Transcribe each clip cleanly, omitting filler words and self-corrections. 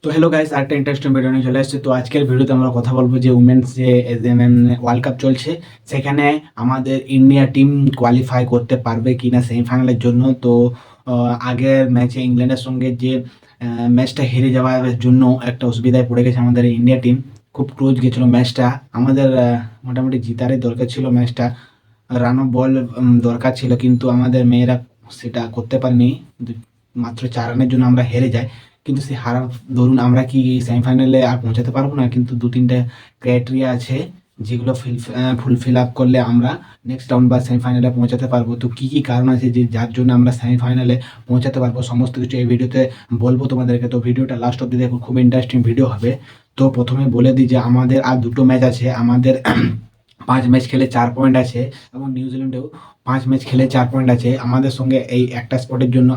তো hello guys, আরেকটা interesting video নিয়ে চলে এসেছে। তো আজকের ভিডিওতে আমরা কথা বলবো যে উমেন্স যে ওয়ার্ল্ড কাপ চলছে, সেখানে আমাদের ইন্ডিয়া টিম কোয়ালিফাই করতে পারবে কিনা সেমিফাইনালের জন্য। তো আগের ম্যাচে ইংল্যান্ডের সঙ্গে যে ম্যাচটা হেরে যাওয়ার জন্য একটা অসুবিধায় পড়ে গেছে আমাদের ইন্ডিয়া টিম। খুব ক্লোজ গেছিলো ম্যাচটা, আমাদের মোটামুটি জিতারই দরকার ছিল ম্যাচটা। রান অফ বল দরকার ছিল, কিন্তু আমাদের মেয়েরা সেটা করতে পারেনি। মাত্র 4 রানের জন্য আমরা হেরে যাই। কিন্তু সেই হারার দরুন আমরা কি সেমিফাইনালে আর পৌঁছাতে পারবো না? কিন্তু 2-3টে ক্রাইটেরিয়া আছে যেগুলো ফুলফিল আপ করলে আমরা নেক্সট রাউন্ড বা সেমিফাইনালে পৌঁছাতে পারবো। তো কি কারণ আছে যে যার জন্য আমরা সেমিফাইনালে পৌঁছাতে পারবো, সমস্ত কিছু এই ভিডিওতে বলবো তোমাদেরকে। তো ভিডিওটা লাস্ট অব্দি দেখো, খুব ইন্টারেস্টিং ভিডিও হবে। তো প্রথমে বলে দিই যে আমাদের আর 2টো ম্যাচ আছে। আমাদের 5 ম্যাচ খেলে 4 পয়েন্ট আছে, এবং নিউজিল্যান্ডেও 5 ম্যাচ খেলে 4 পয়েন্ট আছে। আমাদের সঙ্গে এই একটা স্পটের জন্য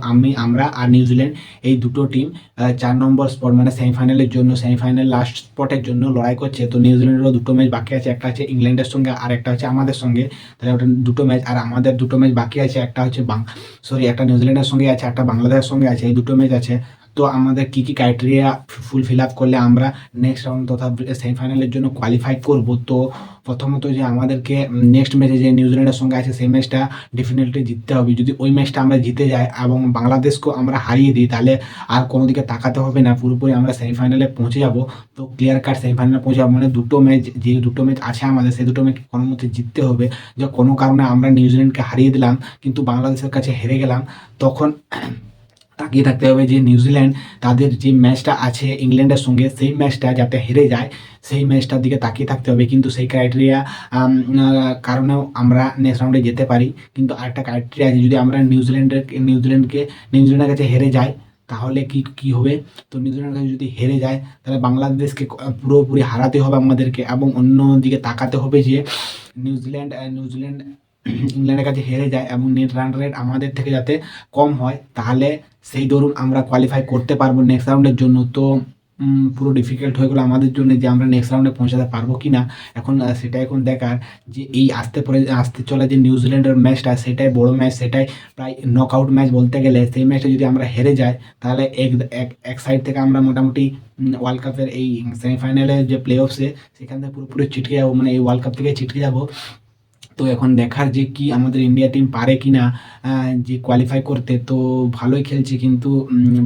আমরা আর নিউজিল্যান্ড, এই দুটো টিম 4 নম্বর স্পট মানে সেমিফাইনালের জন্য, সেমিফাইনাল লাস্ট স্পটের জন্য লড়াই করছে। তো নিউজিল্যান্ডেরও 2টো ম্যাচ বাকি আছে, একটা আছে ইংল্যান্ডের সঙ্গে আর একটা হচ্ছে আমাদের সঙ্গে। তাহলে ওটা 2টো ম্যাচ, আর আমাদের 2টো ম্যাচ বাকি আছে। একটা হচ্ছে একটা নিউজিল্যান্ডের সঙ্গে আছে, একটা বাংলাদেশের সঙ্গে আছে। এই 2টো ম্যাচ আছে। তো আমাদের কি ক্রাইটেরিয়া ফুলফিল আপ করলে আমরা নেক্সট রাউন্ড তথা সেমিফাইনালের জন্য কোয়ালিফাই করব। তো প্রথমত যে আমাদেরকে নেক্সট ম্যাচে যে নিউজিল্যান্ডের সঙ্গে আছে সেই ম্যাচটা ডেফিনেটলি জিততে হবে। যদি ওই ম্যাচটা আমরা জিতে যাই এবং বাংলাদেশকেও আমরা হারিয়ে দিই, তাহলে আর কোনো দিকে তাকাতে হবে না, পুরোপুরি আমরা সেমিফাইনালে পৌঁছে যাব। তো ক্লিয়ার কাট সেমিফাইনালে পৌঁছে যাবো, মানে যে দুটো ম্যাচ আছে আমাদের, সেই দুটো ম্যাচ কোনো মতে জিততে হবে। যে কোনো কারণে আমরা নিউজিল্যান্ডকে হারিয়ে দিলাম কিন্তু বাংলাদেশের কাছে হেরে গেলাম, তখন তাকিয়ে থাকতে হবে যে নিউজিল্যান্ড তাদের যে ম্যাচটা আছে ইংল্যান্ডের সঙ্গে, সেই ম্যাচটা যাতে হেরে যায়, সেই ম্যাচটার দিকে তাকিয়ে থাকতে হবে। কিন্তু সেই ক্রাইটেরিয়া কারণেও আমরা নেক্সট রাউন্ডে যেতে পারি। কিন্তু আরেকটা ক্রাইটেরিয়া আছে, যদি আমরা নিউজিল্যান্ডের কাছে হেরে যাই, তাহলে কি হবে? তো নিউজিল্যান্ডের কাছে যদি হেরে যায়, তাহলে বাংলাদেশকে পুরোপুরি হারাতে হবে আমাদেরকে, এবং অন্য দিকে তাকাতে হবে যে নিউজিল্যান্ড ইংল্যান্ডের কাছে হেরে যায় এবং নেট রান রেট আমাদের থেকে যাতে কম হয়, তাহলে সেই দরুন আমরা কোয়ালিফাই করতে পারবো নেক্সট রাউন্ডের জন্য। তো পুরো ডিফিকাল্ট হয়ে গেলো আমাদের জন্য যে আমরা নেক্সট রাউন্ডে পৌঁছাতে পারবো কি না। সেটাই এখন দেখার, যে এই আসতে চলা যে নিউজিল্যান্ডের ম্যাচটা, সেটাই বড় ম্যাচ, সেটাই প্রায় নক আউট ম্যাচ বলতে গেলে। সেই ম্যাচটা যদি আমরা হেরে যাই, তাহলে এক সাইড থেকে আমরা মোটামুটি ওয়ার্ল্ড কাপের এই সেমিফাইনালের যে প্লে অফসে, সেখান থেকে পুরোপুরি ছিটকে যাবো, মানে এই ওয়ার্ল্ড কাপ থেকে ছিটকে যাবো। তো এখন দেখার যে কি আমাদের ইন্ডিয়া টিম পারে কি না যে কোয়ালিফাই করতে। তো ভালোই খেলছে, কিন্তু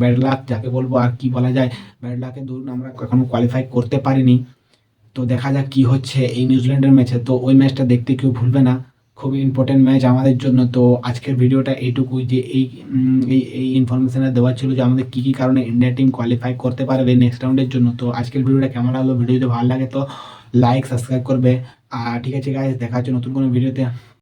ব্যাড লাক যাকে বলবো, আর কি বলা যায়। ব্যাড লাকের দরুন আমরা এখনো কোয়ালিফাই করতে পারিনি। তো দেখা যাক কি হচ্ছে এই নিউজিল্যান্ডের ম্যাচে। তো ওই ম্যাচটা দেখতে কেউ ভুলবে না, খুবই ইম্পর্টেন্ট ম্যাচ আমাদের জন্য। তো আজকের ভিডিওটা এইটুকুই, যে এই ইনফরমেশানটা দেওয়া ছিল যে আমাদের কী কারণে ইন্ডিয়া টিম কোয়ালিফাই করতে পারবে নেক্সট রাউন্ডের জন্য। তো আজকের ভিডিওটা কেমন লাগলো? ভিডিও যদি ভালো লাগে তো লাইক সাবস্ক্রাইব করবে। আর ঠিক আছে গাইস, দেখা হচ্ছে নতুন কোনো ভিডিওতে।